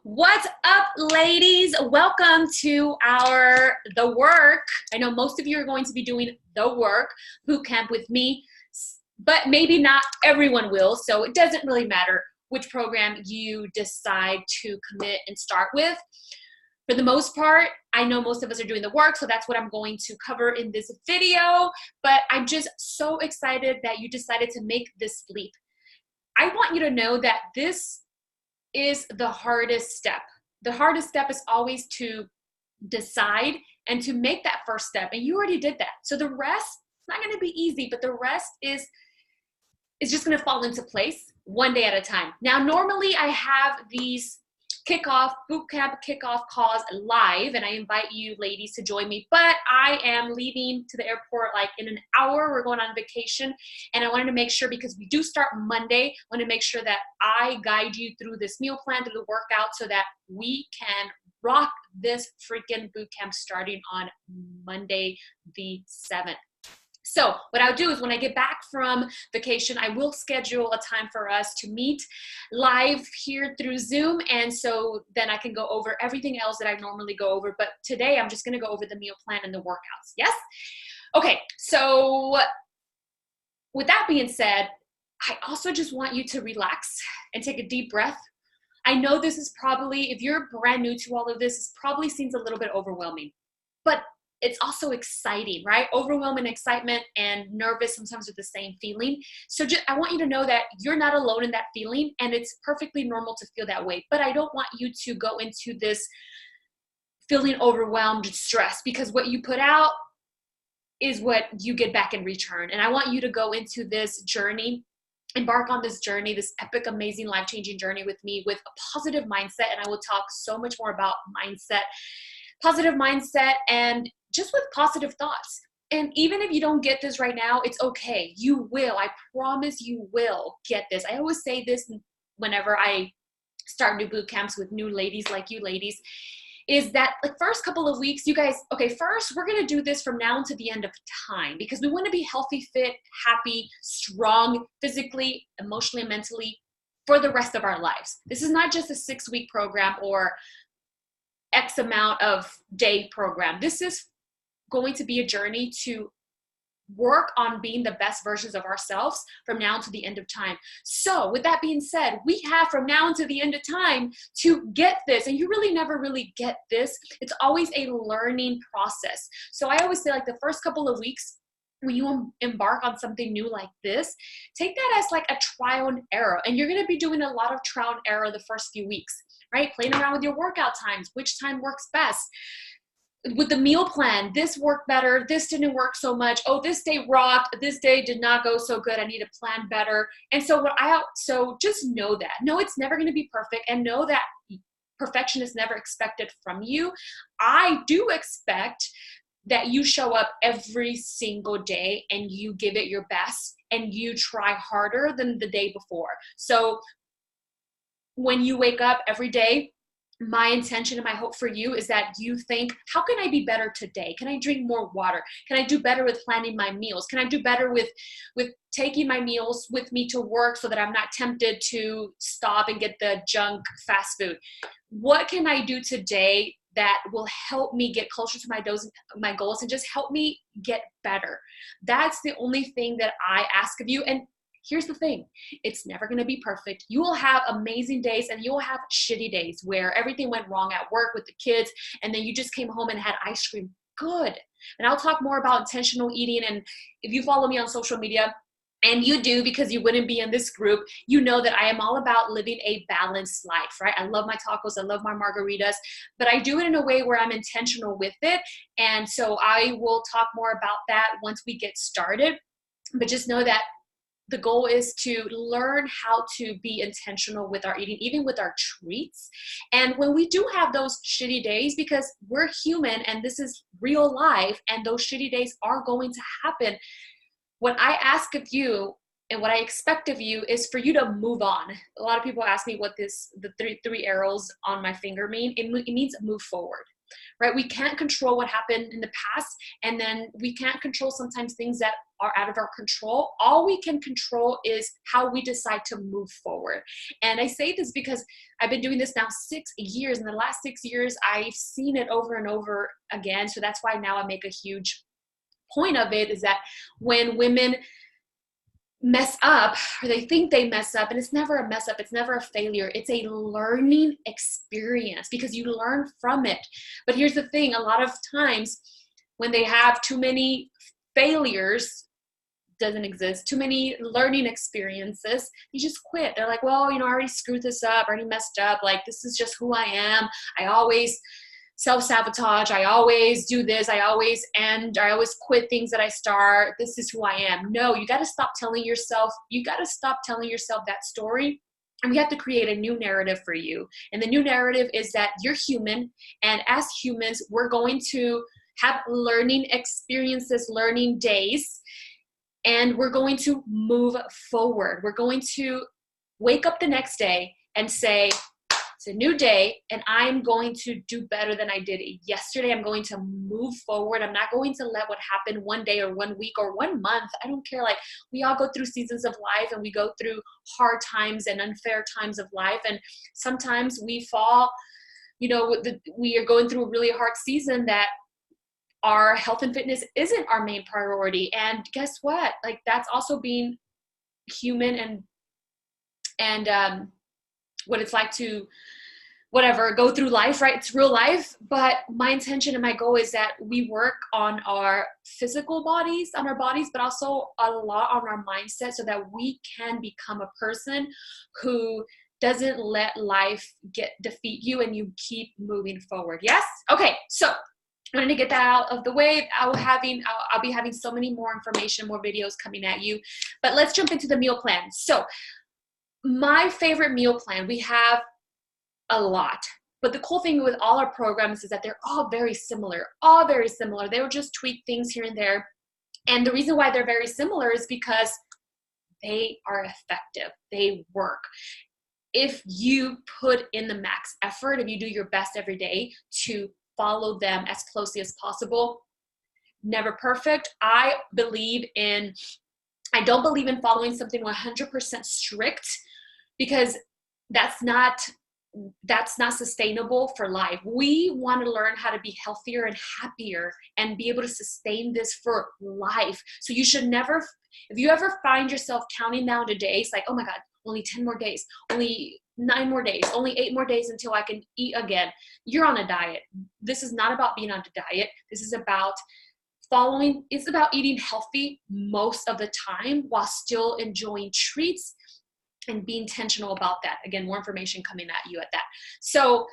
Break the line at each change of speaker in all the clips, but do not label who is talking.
What's up, ladies? Welcome to The Work. I know most of you are going to be doing The Work Bootcamp with me, but maybe not everyone will, so it doesn't really matter which program you decide to commit and start with. For the most part, I know most of us are doing the work, so that's what I'm going to cover in this video, but I'm just so excited that you decided to make this leap. I want you to know that this is the hardest step. The hardest step is always to decide and to make that first step, and you already did that. So the rest is not going to be easy, but the rest is just going to fall into place one day at a time. Now, normally I have these bootcamp kickoff calls live, and I invite you ladies to join me, but I am leaving to the airport like in an hour. We're going on vacation, and I wanted to make sure, because we do start Monday, I want to make sure that I guide you through this meal plan, through the workout, so that we can rock this freaking bootcamp starting on Monday the 7th. So what I'll do is when I get back from vacation, I will schedule a time for us to meet live here through Zoom. And so then I can go over everything else that I normally go over. But today I'm just going to go over the meal plan and the workouts. Yes? Okay. So with that being said, I also just want you to relax and take a deep breath. I know this is probably, if you're brand new to all of this, it probably seems a little bit overwhelming, but it's also exciting, right? Overwhelming, excitement, and nervous sometimes are the same feeling. So I want you to know that you're not alone in that feeling, and it's perfectly normal to feel that way. But I don't want you to go into this feeling overwhelmed, stressed, because what you put out is what you get back in return. And I want you to go into this journey, embark on this journey, this epic, amazing, life-changing journey with me with a positive mindset. And I will talk so much more about mindset, positive mindset, and just with positive thoughts. And even if you don't get this right now, it's okay. You will. I promise you will get this. I always say this whenever I start new boot camps with new ladies like you ladies, is that the first couple of weeks, you guys, okay, first we're going to do this from now until the end of time, because we want to be healthy, fit, happy, strong, physically, emotionally, mentally for the rest of our lives. This is not just a 6-week program or X amount of day program. This is going to be a journey to work on being the best versions of ourselves from now to the end of time. So with that being said, we have from now until the end of time to get this, and you really never really get this. It's always a learning process. So I always say, like, the first couple of weeks when you embark on something new like this, take that as like a trial and error. And you're going to be doing a lot of trial and error the first few weeks, right? Playing around with your workout times, which time works best. With the meal plan, this worked better, this didn't work so much. Oh, this day rocked, this day did not go so good. I need to plan better. And so so just know that. No, it's never going to be perfect, and know that perfection is never expected from you. I do expect that you show up every single day and you give it your best and you try harder than the day before. So when you wake up every day, my intention and my hope for you is that you think, how can I be better today? Can I drink more water? Can I do better with planning my meals? Can I do better with taking my meals with me to work so that I'm not tempted to stop and get the junk fast food? What can I do today that will help me get closer to my goals and just help me get better? That's the only thing that I ask of you. And here's the thing, it's never going to be perfect. You will have amazing days and you will have shitty days where everything went wrong at work with the kids, and then you just came home and had ice cream. Good. And I'll talk more about intentional eating. And if you follow me on social media, and you do, because you wouldn't be in this group, you know that I am all about living a balanced life, right? I love my tacos, I love my margaritas, but I do it in a way where I'm intentional with it. And so I will talk more about that once we get started. But just know that the goal is to learn how to be intentional with our eating, even with our treats. And when we do have those shitty days, because we're human and this is real life, and those shitty days are going to happen, what I ask of you and what I expect of you is for you to move on. A lot of people ask me what the three arrows on my finger mean. It means move forward. right? We can't control what happened in the past, and then we can't control sometimes things that are out of our control. All we can control is how we decide to move forward. And I say this because I've been doing this now 6 years. In the last 6 years, I've seen it over and over again. So that's why now I make a huge point of it, is that when women mess up, or they think they mess up, and it's never a mess up, it's never a failure, it's a learning experience, because you learn from it. But here's the thing, a lot of times when they have too many failures, doesn't exist, too many learning experiences, you just quit. They're like, well, I already screwed this up, I already messed up, like this is just who I am, I always self-sabotage, I always do this, I always quit things that I start, this is who I am. No, you got to stop telling yourself that story, and we have to create a new narrative for you. And the new narrative is that you're human, and as humans, we're going to have learning experiences, learning days, and we're going to move forward. We're going to wake up the next day and say, it's a new day, and I'm going to do better than I did yesterday. I'm going to move forward. I'm not going to let what happened one day or 1 week or 1 month. I don't care. Like, we all go through seasons of life, and we go through hard times and unfair times of life. And sometimes we fall, we are going through a really hard season that our health and fitness isn't our main priority. And guess what? Like, that's also being human, and what it's like to go through life, right? It's real life. But my intention and my goal is that we work on our physical bodies, but also a lot on our mindset, so that we can become a person who doesn't let life defeat you, and you keep moving forward. Yes? Okay. So I wanted to get that out of the way. I'll be having so many more information, more videos coming at you, but let's jump into the meal plan. So my favorite meal plan, we have a lot, but the cool thing with all our programs is that they're all very similar. They will just tweak things here and there. And the reason why they're very similar is because they are effective. They work. If you put in the max effort, if you do your best every day to follow them as closely as possible, never perfect. I don't believe in following something 100% strict, because that's not sustainable for life. We want to learn how to be healthier and happier and be able to sustain this for life. So you should never, if you ever find yourself counting down the days, like, oh my God, only 10 more days, only 9 more days, only 8 more days until I can eat again, you're on a diet. This is not about being on a diet. This is about it's about eating healthy most of the time while still enjoying treats and be intentional about that. Again, more information coming at you at that. So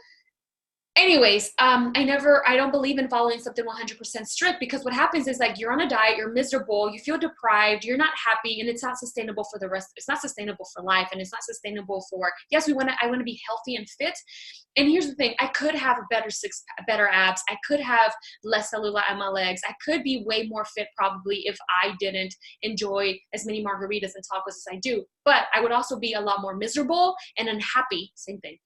anyways, I don't believe in following something 100% strict, because what happens is, like, you're on a diet, you're miserable, you feel deprived, you're not happy, and it's not sustainable for it's not sustainable for life, and it's not sustainable for, yes, I want to be healthy and fit. And here's the thing, I could have better abs, I could have less cellulite on my legs, I could be way more fit probably if I didn't enjoy as many margaritas and tacos as I do, but I would also be a lot more miserable and unhappy, same thing.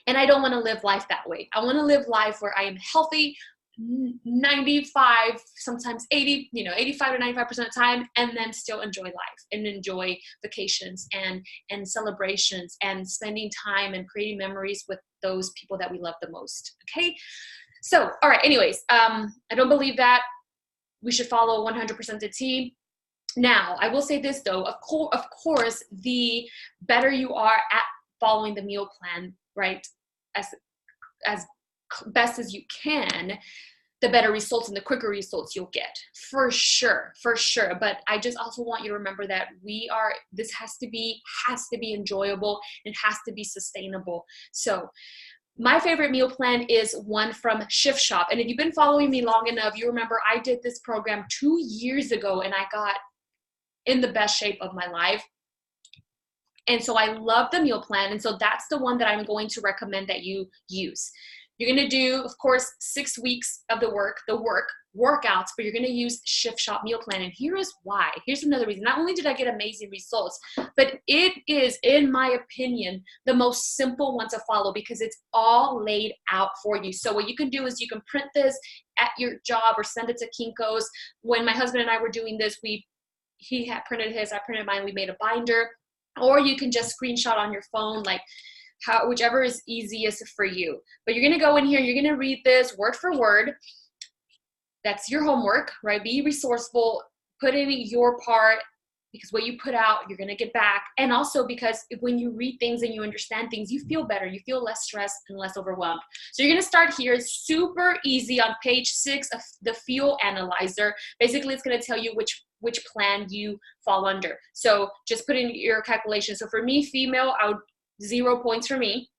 And I don't want to live life that way. I want to live life where I am healthy 95, sometimes 80, 85 to 95% of the time, and then still enjoy life and enjoy vacations and celebrations and spending time and creating memories with those people that we love the most. Okay. So, all right. Anyways, I don't believe that we should follow 100% the T. Now, I will say this though, of course, the better you are at following the meal plan, right, as best as you can, the better results and the quicker results you'll get, for sure. But I just also want you to remember that this has to be enjoyable, and has to be sustainable. So my favorite meal plan is one from Shift Shop. And if you've been following me long enough, you remember I did this program 2 years ago, and I got in the best shape of my life. And so I love the meal plan. And so that's the one that I'm going to recommend that you use. You're going to do, of course, 6 weeks of the workouts, but you're going to use Shift Shop meal plan. And here is why. Here's another reason. Not only did I get amazing results, but it is, in my opinion, the most simple one to follow because it's all laid out for you. So what you can do is you can print this at your job or send it to Kinko's. When my husband and I were doing this, he had printed his, I printed mine, we made a binder. Or you can just screenshot on your phone, like whichever is easiest for you. But you're gonna go in here, you're gonna read this word for word. That's your homework, right? Be resourceful, put in your part, because what you put out, you're gonna get back. And also because when you read things and you understand things, you feel better, you feel less stressed and less overwhelmed. So you're gonna start here. It's super easy on page 6 of the Fuel Analyzer. Basically, it's gonna tell you which plan you fall under. So just put in your calculation. So for me, female, 0 points for me.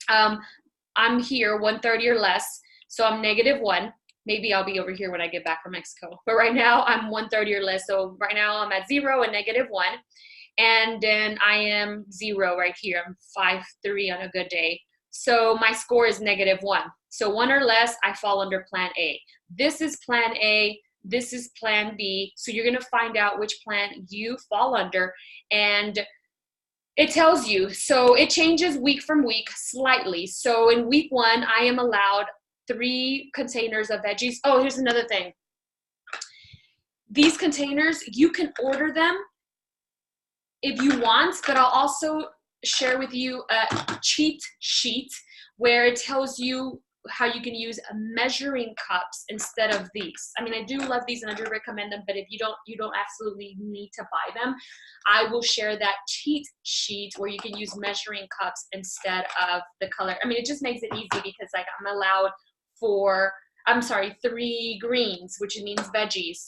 I'm here 130 or less, so I'm -1. Maybe I'll be over here when I get back from Mexico. But right now I'm 130 or less. So right now I'm at 0 and -1. And then I am 0 right here. I'm 5'3" on a good day. So my score is -1. So 1 or less, I fall under plan A. This is plan A. This is plan B. So you're going to find out which plan you fall under. And it tells you. So it changes week from week slightly. So in week 1, I am allowed 3 containers of veggies. Oh, here's another thing. These containers, you can order them if you want, but I'll also share with you a cheat sheet where it tells you how you can use measuring cups instead of these. I mean, I do love these and I do recommend them, but if you don't absolutely need to buy them, I will share that cheat sheet where you can use measuring cups instead of the color. I mean, it just makes it easy because like I'm allowed 3 greens, which means veggies,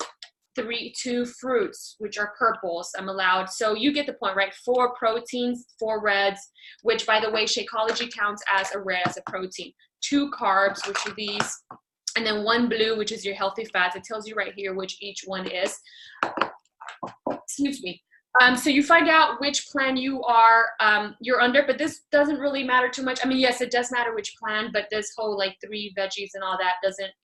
2 fruits, which are purples, I'm allowed. So you get the point, right? 4 proteins, 4 reds, which by the way, Shakeology counts as a red, as a protein. 2 carbs, which are these, and then 1 blue, which is your healthy fats. It tells you right here which each one is. Excuse me. So you find out which plan you're under, but this doesn't really matter too much. I mean, yes, it does matter which plan, but this whole like 3 veggies and all that doesn't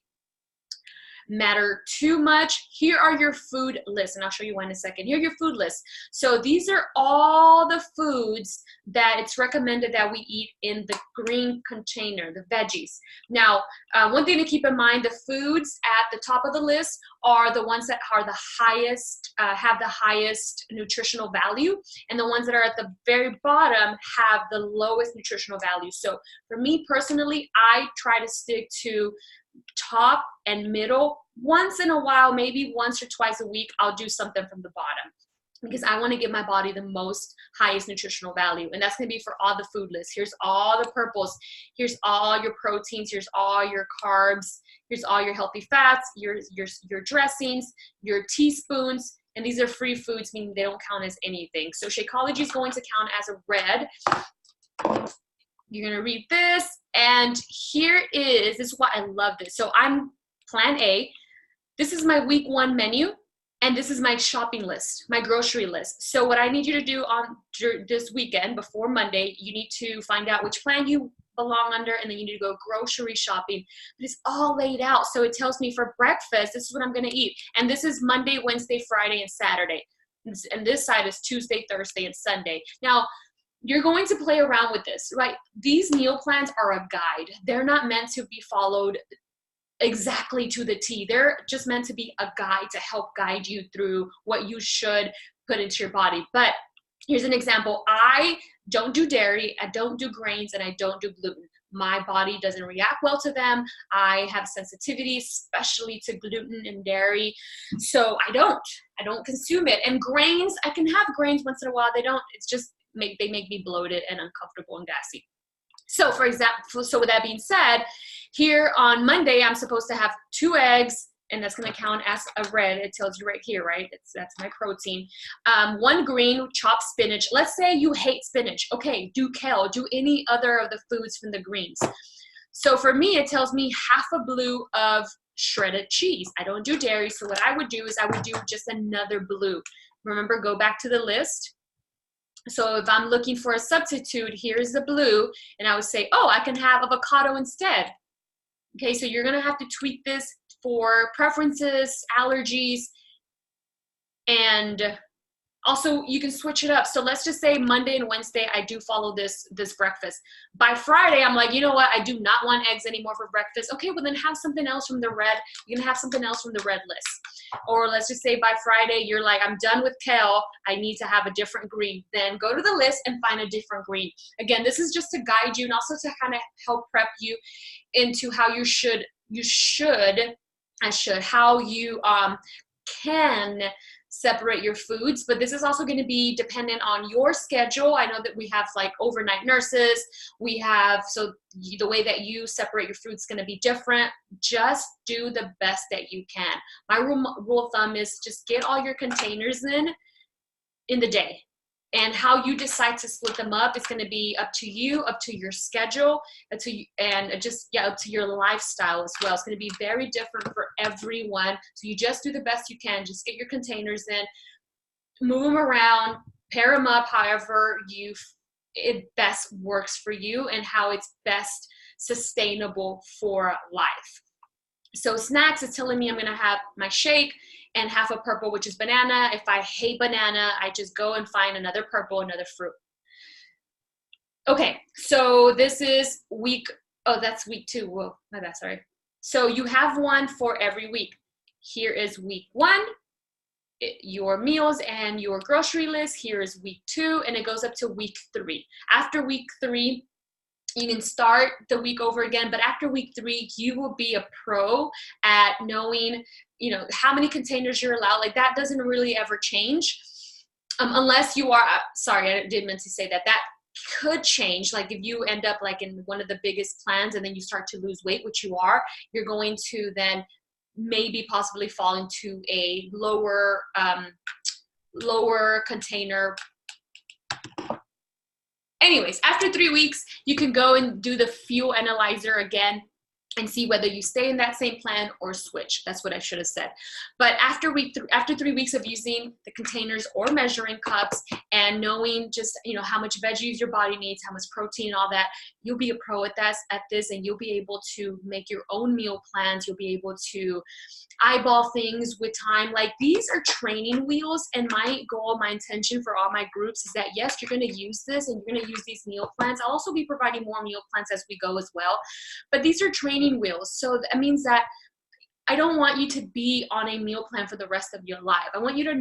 matter too much. Here are your food lists, and I'll show you one in a second. Here are your food lists. So these are all the foods that it's recommended that we eat in the green container, the veggies. Now, one thing to keep in mind, the foods at the top of the list are the ones that are the highest, have the highest nutritional value, and the ones that are at the very bottom have the lowest nutritional value. So for me personally, I try to stick to top and middle. Once in a while, maybe once or twice a week, I'll do something from the bottom because I want to give my body the most highest nutritional value. And that's going to be for all the food lists. Here's all the purples. Here's all your proteins. Here's all your carbs. Here's all your healthy fats, your dressings, your teaspoons. And these are free foods, meaning they don't count as anything. So Shakeology is going to count as a red. You're going to read this. And this is why I love this. So I'm plan A. This is my week 1 menu. And this is my shopping list, my grocery list. So what I need you to do on this weekend before Monday, you need to find out which plan you belong under, and then you need to go grocery shopping. But it's all laid out. So it tells me for breakfast, this is what I'm going to eat. And this is Monday, Wednesday, Friday, and Saturday. And this side is Tuesday, Thursday, and Sunday. Now, you're going to play around with this, right? These meal plans are a guide. They're not meant to be followed exactly to the T. They're just meant to be a guide to help guide you through what you should put into your body. But here's an example. I don't do dairy, I don't do grains, and I don't do gluten. My body doesn't react well to them. I have sensitivity, especially to gluten and dairy. So I don't consume it. And grains, I can have grains once in a while. It's just, they make me bloated and uncomfortable and gassy. So for example, so with that being said, here on Monday, I'm supposed to have 2 eggs, and that's going to count as a red. It tells you right here, right? That's my protein. 1 green, chopped spinach. Let's say you hate spinach. Okay, do kale, do any other of the foods from the greens. So for me, it tells me half a blue of shredded cheese. I don't do dairy, so what I would do is I would do just another blue. Remember, go back to the list. So if I'm looking for a substitute, here's the blue, and I would say, oh, I can have avocado instead. Okay, so you're gonna have to tweak this for preferences, allergies, and also you can switch it up. So let's just say Monday and Wednesday I do follow this breakfast. By Friday I'm like, you know what, I do not want eggs anymore for breakfast. Okay, well then have something else from the red. You're gonna have something else from the red list. Or let's just say by Friday you're like, I'm done with kale, I need to have a different green. Then go to the list and find a different green. Again, this is just to guide you and also to kind of help prep you into how how you can separate your foods. But this is also going to be dependent on your schedule. I know that we have like overnight nurses, we have, so the way that you separate your foods is going to be different. Just do the best that you can. My rule of thumb is just get all your containers in the day. And how you decide to split them up is going to be up to you, up to your schedule, up to your lifestyle as well. It's going to be very different for everyone. So you just do the best you can. Just get your containers in, move them around, pair them up however it best works for you and how it's best sustainable for life. So snacks is telling me I'm going to have my shake and half a purple, which is banana. If I hate banana, I just go and find another purple, another fruit. Okay, so this is that's week 2. Whoa, my bad, sorry. So you have one for every week. Here is week 1, your meals and your grocery list. Here is week 2, and it goes up to week 3. After week 3, you can start the week over again, but after week 3, you will be a pro at knowing, how many containers you're allowed. Like that doesn't really ever change, unless you are, sorry, I did meant to say that could change. Like if you end up like in one of the biggest plans and then you start to lose weight, which you are, you're going to then maybe possibly fall into a lower container. Anyways, after 3 weeks, you can go and do the fuel analyzer again and see whether you stay in that same plan or switch. That's what I should have said. But after 3 weeks of using the containers or measuring cups and knowing just, how much veggies your body needs, how much protein, all that, you'll be a pro at this, and you'll be able to make your own meal plans. You'll be able to eyeball things with time. Like these are training wheels, and my goal, my intention for all my groups is that yes, you're going to use this and you're going to use these meal plans. I'll also be providing more meal plans as we go as well, but these are training wheels. So that means that I don't want you to be on a meal plan for the rest of your life. I want you to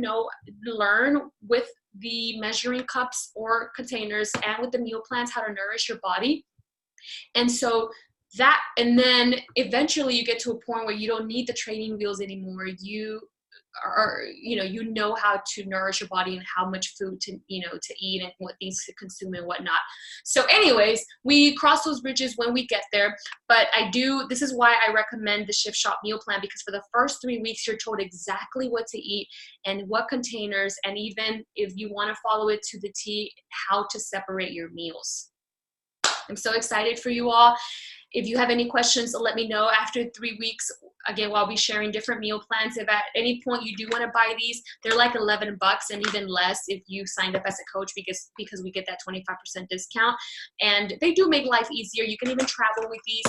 learn with the measuring cups or containers and with the meal plans how to nourish your body. And so and then eventually you get to a point where you don't need the training wheels anymore. You know how to nourish your body and how much food to eat and what things to consume and whatnot. So anyways, we cross those bridges when we get there. But this is why I recommend the Shift Shop meal plan, because for the first 3 weeks, you're told exactly what to eat and what containers, and even if you want to follow it to the T, how to separate your meals. I'm so excited for you all. If you have any questions, let me know. After 3 weeks, again, I'll be sharing different meal plans. If at any point you do want to buy these, they're like $11 and even less if you signed up as a coach, because we get that 25% discount. And they do make life easier. You can even travel with these.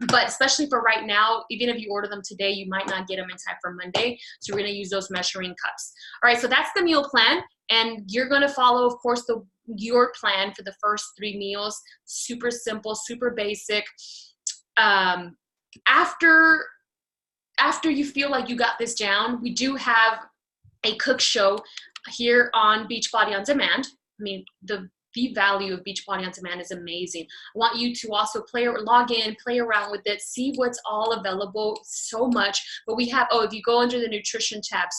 But especially for right now, even if you order them today, you might not get them in time for Monday. So we're going to use those measuring cups. All right, so that's the meal plan. And you're going to follow, of course, your plan for the first 3 meals. Super simple, super basic. After you feel like you got this down, we do have a cook show here on Beachbody On Demand. I mean, the value of Beachbody On Demand is amazing. I want you to also log in, play around with it, see what's all available, so much. But we have, if you go under the nutrition tab,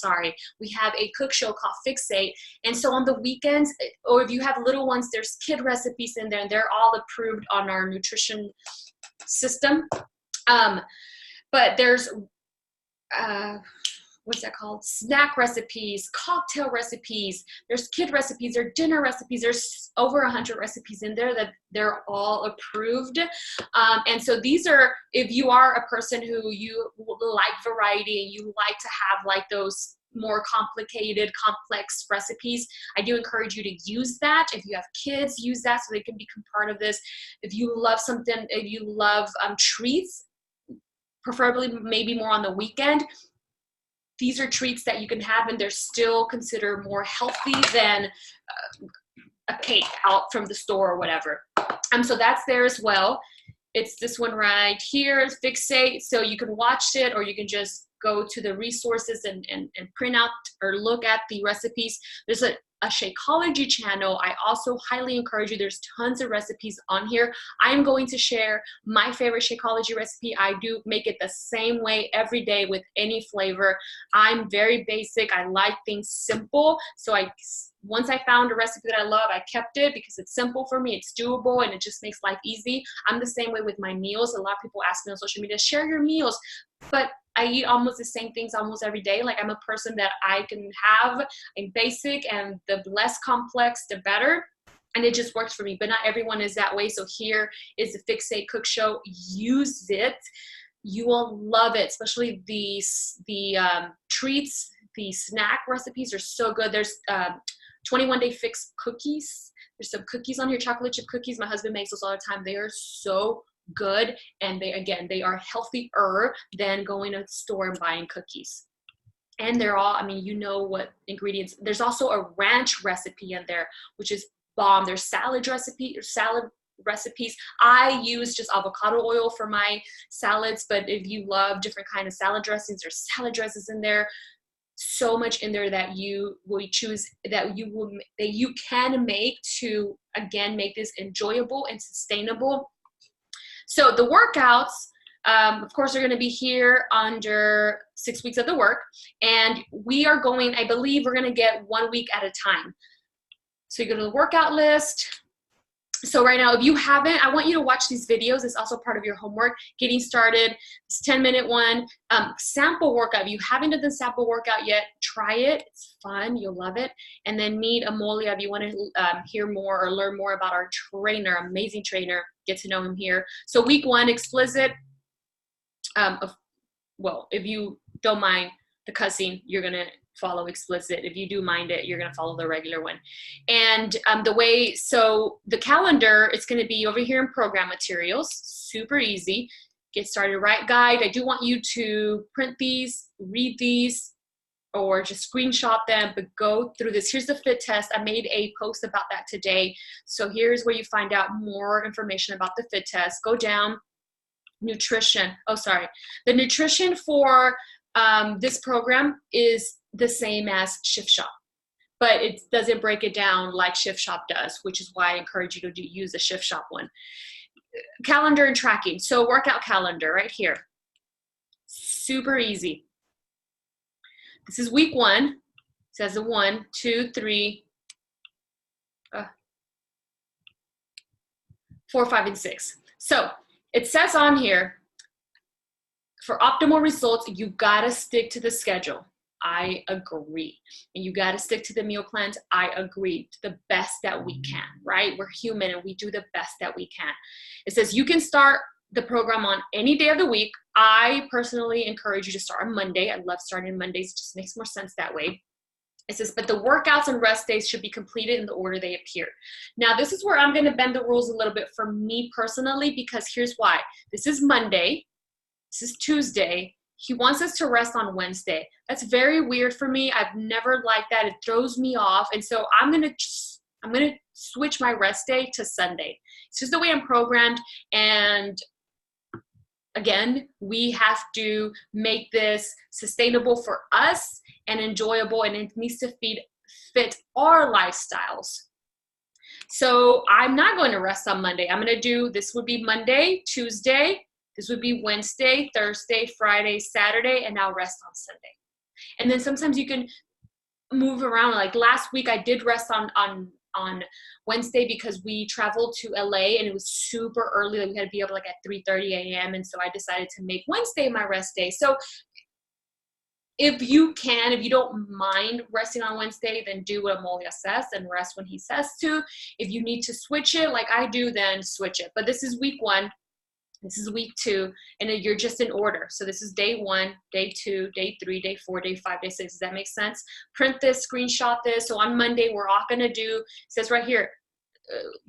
we have a cook show called Fixate. And so on the weekends, or if you have little ones, there's kid recipes in there, and they're all approved on our nutrition system. But there's, what's that called? Snack recipes, cocktail recipes, there's kid recipes, there's dinner recipes, there's over 100 recipes in there that they're all approved. And so these are, if you are a person who you like variety and you like to have like those more complicated, complex recipes. I do encourage you to use that. If you have kids, use that so they can become part of this. If you love something, if you love treats, preferably maybe more on the weekend, these are treats that you can have and they're still considered more healthy than a cake out from the store or whatever. So that's there as well. It's this one right here, Fixate. So you can watch it or you can just go to the resources and print out or look at the recipes. There's a Shakeology channel. I also highly encourage you. There's tons of recipes on here. I'm going to share my favorite Shakeology recipe. I do make it the same way every day with any flavor. I'm very basic. I like things simple. So once I found a recipe that I love, I kept it because it's simple for me, it's doable, and it just makes life easy. I'm the same way with my meals. A lot of people ask me on social media, share your meals, but I eat almost the same things almost every day. Like I'm a person that I can have a basic, and the less complex, the better. And it just works for me, but not everyone is that way. So here is the Fixate Cook Show. Use it. You will love it, especially the treats, the snack recipes are so good. There's 21-day fix cookies. There's some cookies on here, chocolate chip cookies. My husband makes those all the time. They are so good, and they are healthier than going to the store and buying cookies. And they're all, I mean, you know what ingredients. There's also a ranch recipe in there, which is bomb. There's salad recipes. I use just avocado oil for my salads, but if you love different kind of salad dressings, there's salad dressings in there. So much in there that you can make to, again, make this enjoyable and sustainable. So the workouts, of course, are going to be here under 6 weeks of the work, and we are going, I believe we're going to get 1 week at a time. So you go to the workout list. So right now, if you haven't, I want you to watch these videos. It's also part of your homework. Getting started, this 10-minute one. Sample workout. If you haven't done the sample workout yet, try it. It's fun. You'll love it. And then meet Amolia if you want to hear more or learn more about our trainer, amazing trainer. Get to know him here. So week 1, explicit. Well, if you don't mind the cussing, you're going to follow explicit. If you do mind it, you're going to follow the regular one. And so the calendar, it's going to be over here in program materials. Super easy. Get started right guide. I do want you to print these, read these, or just screenshot them, but go through this. Here's the fit test. I made a post about that today. So here's where you find out more information about the fit test. Go down, nutrition. Oh, sorry. The nutrition for this program is the same as Shift Shop, but it doesn't break it down like Shift Shop does, which is why I encourage you to use the Shift Shop one. Calendar and tracking. So workout calendar right here. Super easy. This is week 1. It says a 1, 2, 3, 4, 5, and 6. So it says on here, for optimal results, you gotta stick to the schedule. I agree. And you gotta stick to the meal plans. I agree, to the best that we can, right? We're human and we do the best that we can. It says you can start the program on any day of the week. I personally encourage you to start on Monday. I love starting Mondays. It just makes more sense that way. It says, but the workouts and rest days should be completed in the order they appear. Now, this is where I'm gonna bend the rules a little bit for me personally, because here's why. This is Monday. This is Tuesday. He wants us to rest on Wednesday. That's very weird for me. I've never liked that. It throws me off. And so I'm gonna switch my rest day to Sunday. It's just the way I'm programmed. And again, we have to make this sustainable for us and enjoyable, and it needs to fit our lifestyles. So I'm not going to rest on Monday. I'm gonna do, this would be Monday, Tuesday, this would be Wednesday, Thursday, Friday, Saturday, and I'll rest on Sunday. And then sometimes you can move around. Like last week, I did rest on Wednesday because we traveled to LA and it was super early. Like we had to be up like at 3:30 a.m. And so I decided to make Wednesday my rest day. So if you don't mind resting on Wednesday, then do what Amolia says and rest when he says to. If you need to switch it like I do, then switch it. But this is week 1. This is week 2, and then you're just in order. So this is day 1, day 2, day 3, day 4, day 5, day 6. Does that make sense? Print this, screenshot this. So on Monday, we're all going to do, it says right here,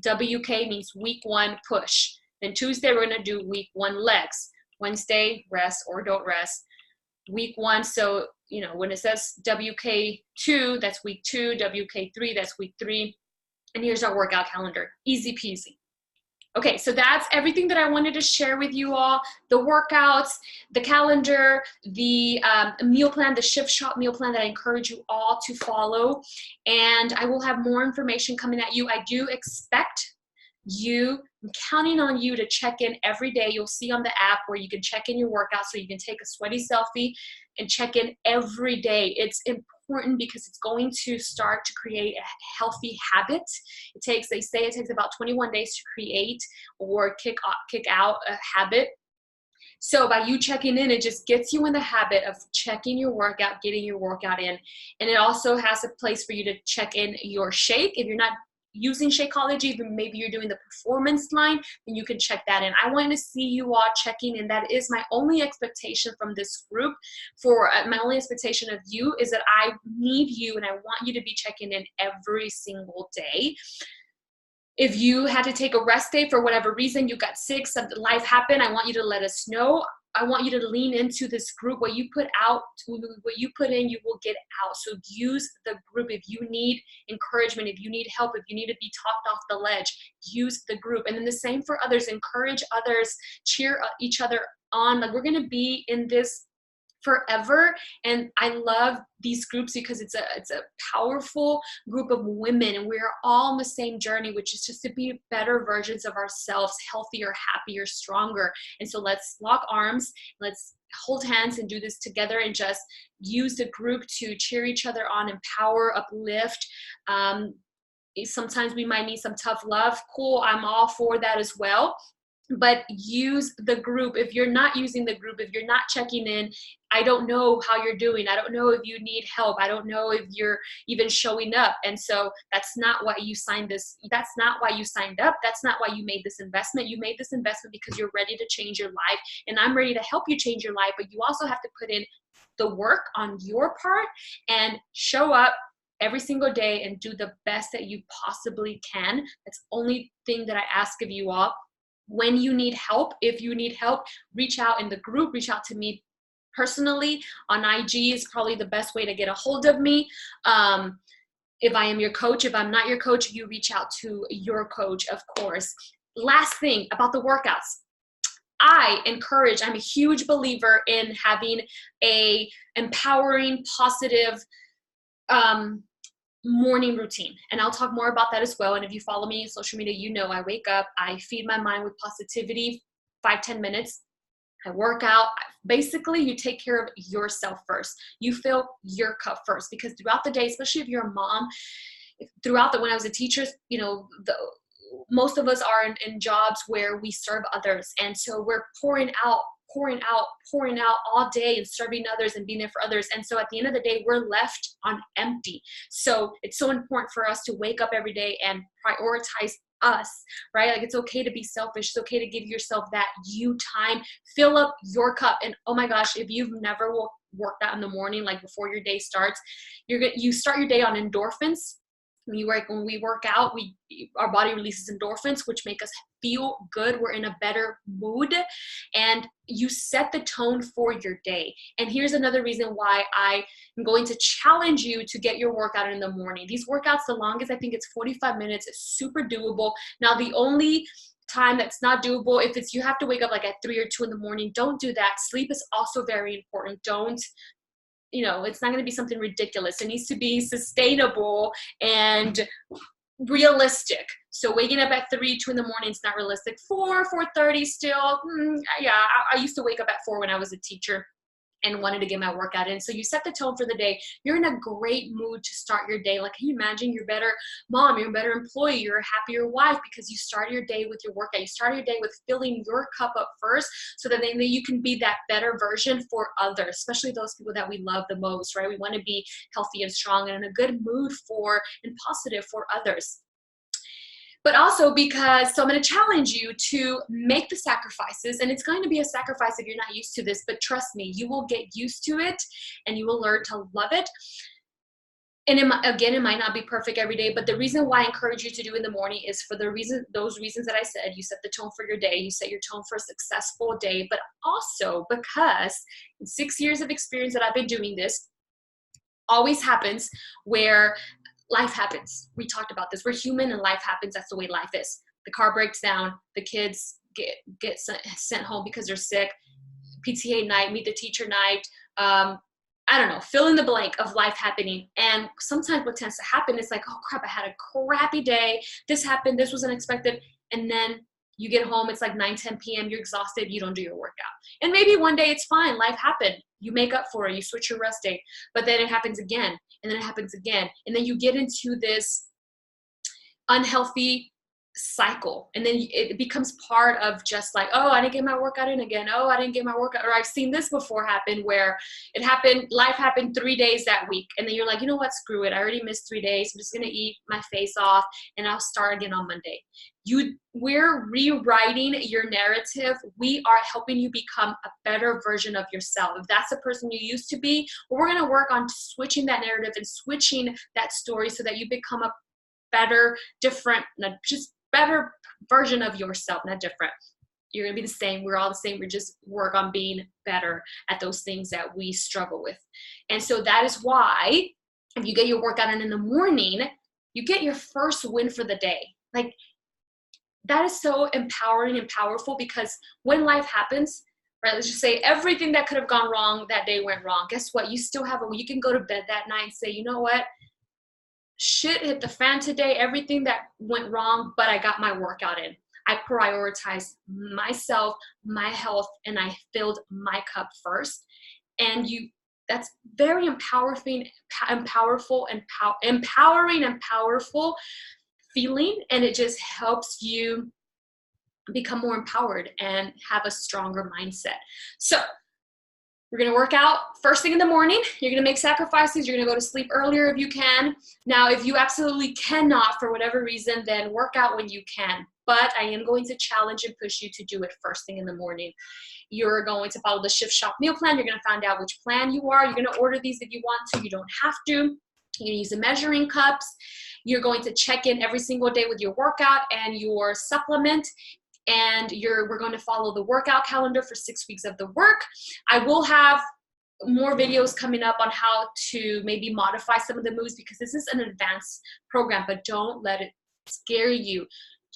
WK means week 1 push. Then Tuesday, we're going to do week 1 legs. Wednesday, rest or don't rest. Week 1, so, you know, when it says WK2, that's week 2. WK3, that's week 3. And here's our workout calendar. Easy peasy. Okay, so that's everything that I wanted to share with you all. The workouts, the calendar, the meal plan, the shift shop meal plan that I encourage you all to follow. And I will have more information coming at you. I do expect you, I'm counting on you to check in every day. You'll see on the app where you can check in your workout, so you can take a sweaty selfie and check in every day. It's important because it's going to start to create a healthy habit. They say it takes about 21 days to create or kick out a habit. So by you checking in, it just gets you in the habit of checking your workout, getting your workout in. And it also has a place for you to check in your shake. If you're not using Shakeology, maybe you're doing the performance line, then you can check that in. I want to see you all checking in. That is my only expectation from this group. My only expectation of you is that I need you, and I want you to be checking in every single day. If you had to take a rest day for whatever reason, you got sick, something, life happened, I want you to let us know. I want you to lean into this group. What you put out, what you put in, you will get out. So use the group. If you need encouragement, if you need help, if you need to be talked off the ledge, use the group. And then the same for others. Encourage others, cheer each other on. Like, we're going to be in this forever. And I love these groups because it's a powerful group of women, and we're all on the same journey, which is just to be better versions of ourselves, healthier, happier, stronger. And so let's lock arms, let's hold hands and do this together, and just use the group to cheer each other on, empower, uplift. Sometimes we might need some tough love. Cool, I'm all for that as well. But use the group. If you're not using the group, if you're not checking in, I don't know how you're doing. I don't know if you need help. I don't know if you're even showing up. And so that's not why you signed this. That's not why you signed up. That's not why you made this investment. You made this investment because you're ready to change your life. And I'm ready to help you change your life. But you also have to put in the work on your part and show up every single day and do the best that you possibly can. That's the only thing that I ask of you all. When you need help, if you need help, reach out in the group, reach out to me personally on IG is probably the best way to get a hold of me. If I am your coach, if I'm not your coach, you reach out to your coach, of course. Last thing about the workouts. I'm a huge believer in having a empowering, positive, morning routine. And I'll talk more about that as well. And if you follow me on social media, you know I wake up, I feed my mind with positivity, 5-10 minutes. I work out. Basically, you take care of yourself first. You fill your cup first, because throughout the day, especially if you're a mom, when I was a teacher, most of us are in jobs where we serve others. And so we're pouring out all day and serving others and being there for others. And so at the end of the day, we're left on empty. So it's so important for us to wake up every day and prioritize us, right? Like, it's okay to be selfish. It's okay to give yourself that you time, fill up your cup. And oh my gosh, if you've never worked out in the morning, like before your day starts, you start your day on endorphins. When we work out, our body releases endorphins, which make us feel good. We're in a better mood, and you set the tone for your day. And here's another reason why I am going to challenge you to get your workout in the morning. These workouts, the longest, I think it's 45 minutes. It's super doable. Now, the only time that's not doable, if you have to wake up like at 3 or 2 in the morning, don't do that. Sleep is also very important. It's not going to be something ridiculous. It needs to be sustainable and realistic. So waking up at 3, 2 in the morning is not realistic. 4:30 still. Yeah, I used to wake up at 4 when I was a teacher and wanted to get my workout in. So you set the tone for the day. You're in a great mood to start your day. Like, can you imagine? You're a better mom, you're a better employee, you're a happier wife because you start your day with your workout. You start your day with filling your cup up first, so that then you can be that better version for others, especially those people that we love the most, right? We want to be healthy and strong and in a good mood and positive for others. but also because, so I'm going to challenge you to make the sacrifices, and it's going to be a sacrifice if you're not used to this, but trust me, you will get used to it and you will learn to love it. And it might not be perfect every day, but the reason why I encourage you to do in the morning is for those reasons that I said. You set the tone for your day, you set your tone for a successful day, but also because in 6 years of experience that I've been doing this, always happens where life happens. We talked about this. We're human and life happens. That's the way life is. The car breaks down, the kids get sent home because they're sick, PTA night, meet the teacher night, I don't know, fill in the blank of life happening. And sometimes what tends to happen is like, oh crap, I had a crappy day. This happened, this was unexpected. And then you get home, it's like 9, 10 p.m., you're exhausted, you don't do your workout. And maybe one day it's fine, life happened. You make up for it, you switch your rest day, but then it happens again, and then it happens again. And then you get into this unhealthy cycle, and then it becomes part of just like, oh, I didn't get my workout in again, oh, I didn't get my workout. Or I've seen this before happen where life happened 3 days that week, and then you're like, you know what, screw it, I already missed 3 days, I'm just gonna eat my face off and I'll start again on Monday. We're rewriting your narrative. We are helping you become a better version of yourself. If that's the person you used to be, we're going to work on switching that narrative and switching that story so that you become a better, different, just better version of yourself, not different. You're going to be the same. We're all the same. We just work on being better at those things that we struggle with. And so that is why if you get your workout in the morning, you get your first win for the day. Like, that is so empowering and powerful, because when life happens, right, let's just say everything that could have gone wrong that day went wrong. Guess what? You still have you can go to bed that night and say, you know what? Shit hit the fan today, everything that went wrong, but I got my workout in. I prioritized myself, my health, and I filled my cup first. And that's very empowering and powerful feeling, and it just helps you become more empowered and have a stronger mindset. So we're going to work out first thing in the morning. You're going to make sacrifices. You're going to go to sleep earlier if you can. Now, if you absolutely cannot for whatever reason, then work out when you can. But I am going to challenge and push you to do it first thing in the morning. You're going to follow the Shift Shop meal plan. You're going to find out which plan you are. You're going to order these if you want to. You don't have to. You're going to use the measuring cups. You're going to check in every single day with your workout and your supplement. And we're going to follow the workout calendar for 6 weeks of the work. I will have more videos coming up on how to maybe modify some of the moves, because this is an advanced program, but don't let it scare you.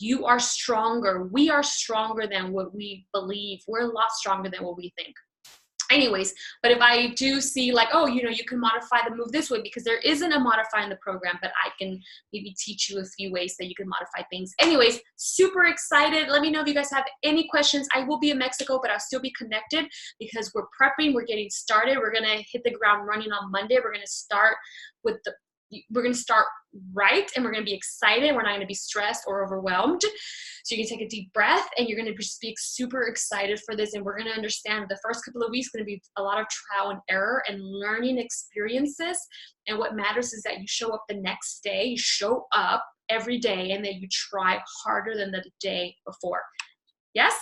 You are stronger. We are stronger than what we believe. We're a lot stronger than what we think. Anyways, but if I do see like, oh, you can modify the move this way, because there isn't a modify in the program, but I can maybe teach you a few ways that you can modify things. Anyways, super excited. Let me know if you guys have any questions. I will be in Mexico, but I'll still be connected because we're prepping. We're getting started. We're going to hit the ground running on Monday. We're going to start right, and we're going to be excited. We're not going to be stressed or overwhelmed. So you can take a deep breath, and you're going to just be super excited for this. And we're going to understand the first couple of weeks going to be a lot of trial and error and learning experiences. And what matters is that you show up the next day, you show up every day, and that you try harder than the day before. Yes?